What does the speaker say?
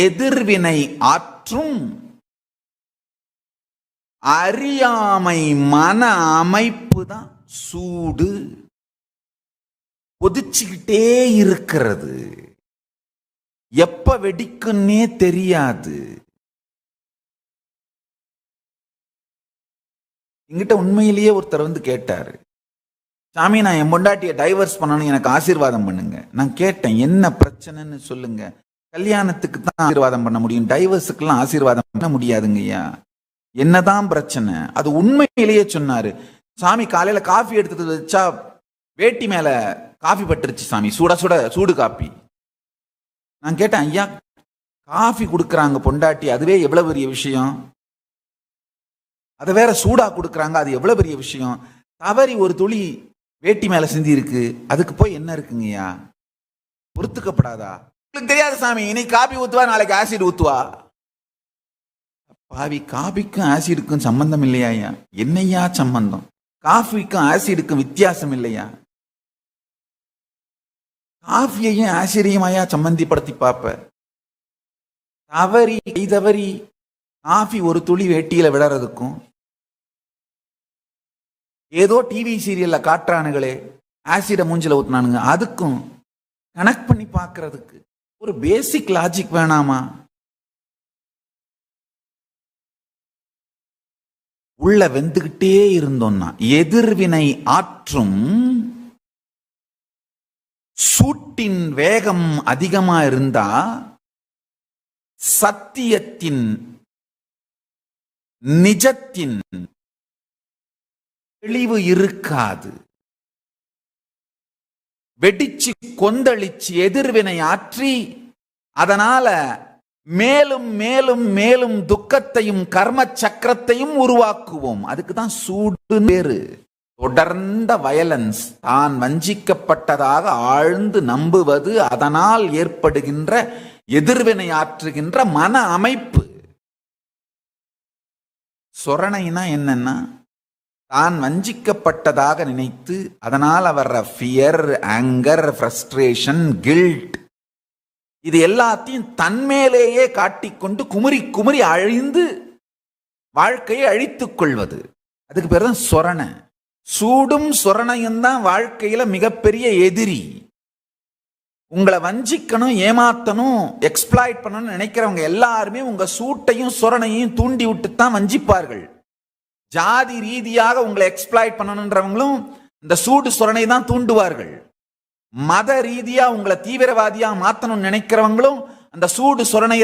எதிர்வினை ஆற்றும் அறியாமை மன அமைப்பு தான் சூடு. கொதிச்சுக்கிட்டே இருக்கிறது, எப்ப வெடிக்குன்னே தெரியாது. என்கிட்ட உண்மையிலேயே ஒருத்தர் வந்து கேட்டாரு, சாமி நான் என் பொண்டாட்டியை டைவர்ஸ் பண்ணணும், எனக்கு ஆசீர்வாதம் பண்ணுங்க. நான் கேட்டேன், என்ன பிரச்சனைன்னு சொல்லுங்க. கல்யாணத்துக்கு தான் ஆசீர்வாதம் பண்ண முடியும், டைவர்ஸுக்கெல்லாம் ஆசீர்வாதம் பண்ண முடியாதுங்கய்யா. என்னதான் பிரச்சனை? அது உண்மையிலேயே சொன்னாரு. சாமி காலையில காஃபி எடுத்து வச்சா வேட்டி மேல காஃபி பட்டுருச்சு சாமி, சுட சுட சூடு காப்பி. நான் கேட்டேன், ஐயா காஃபி கொடுக்குறாங்க பொண்டாட்டி, அதுவே எவ்வளவு பெரிய விஷயம், அதை வேற சூடா கொடுக்குறாங்க, அது எவ்வளவு பெரிய விஷயம். தவறி ஒரு துளி வேட்டி மேல சிந்தி இருக்கு, அதுக்கு போய் என்ன இருக்குங்கய்யா, பொறுத்துக்கப்படாதா? உங்களுக்கு தெரியாது சாமி, இன்னைக்கு காபி ஊத்துவா, நாளைக்கு ஆசிட் ஊத்துவா. பாவி, காபிக்கும் ஆசிடுக்கும் சம்பந்தம் இல்லையா ஐயா? என்னையா சம்பந்தம்? காஃபிக்கும் ஆசிடுக்கும் வித்தியாசம் இல்லையா? காஃபியையும் ஆசிடையும் ஐயா சம்பந்திப்படுத்தி பார்ப்ப. தவறி காஃபி ஒரு துளி வேட்டியில விடறதுக்கும், ஏதோ டிவி சீரியல்ல காட்டுறானுங்களே ஆசிட மூஞ்சில ஊத்துனானுங்க, அதுக்கும் கனெக்ட் பண்ணி பார்க்கறதுக்கு ஒரு பேசிக் லாஜிக் வேணாமா? உள்ள வெந்துகிட்டே இருந்தோம்னா எதிர்வினை ஆற்றும் சூட்டின் வேகம் அதிகமா இருந்தா சத்தியத்தின் நிஜத்தின் தெளிவு இருக்காது. வெடிச்சு கொந்தளிச்சு எதிர்வினை ஆற்றி அதனால மேலும் மேலும் மேலும் துக்கத்தையும் கர்ம சக்கரத்தையும் உருவாக்குவோம். அதுக்கு தான் சூடு பேரு. தொடர்ந்த வயலன்ஸ், தான் வஞ்சிக்கப்பட்டதாக ஆழ்ந்து நம்புவது, அதனால் ஏற்படுகின்ற எதிர்வினை ஆற்றுகின்ற மன அமைப்பு. சொரணைனா என்னன்னா, தான் வஞ்சிக்கப்பட்டதாக நினைத்து அதனால் வர்ற ஃபியர், ஆங்கர், ஃப்ரஸ்ட்ரேஷன், கில்ட், இது எல்லாத்தையும் தன்மேலேயே காட்டிக்கொண்டு குமுறி குமுறி அழிந்து வாழ்க்கையை அழித்துக் கொள்வது. அதுக்கு பேர் தான் சொரணை. சூடும் சொரணையும் தான் வாழ்க்கையில மிகப்பெரிய எதிரி. உங்களை வஞ்சிக்கணும், ஏமாத்தணும், எக்ஸ்பிளாய்ட் பண்ணணும்னு நினைக்கிறவங்க எல்லாருமே உங்க சூட்டையும் சொரணையும் தூண்டி விட்டு தான் வஞ்சிப்பார்கள். ஜாதி ரீதியாக உங்களை எக்ஸ்பிளாய்ட் பண்ணணுன்றவங்களும் இந்த சூடு சொரணை தான் தூண்டுவார்கள். மத ரீதியா உங்களை தீவிரவாதியா மாத்தணும்னு நினைக்கிறவங்களும் அந்த சூடு சொரணை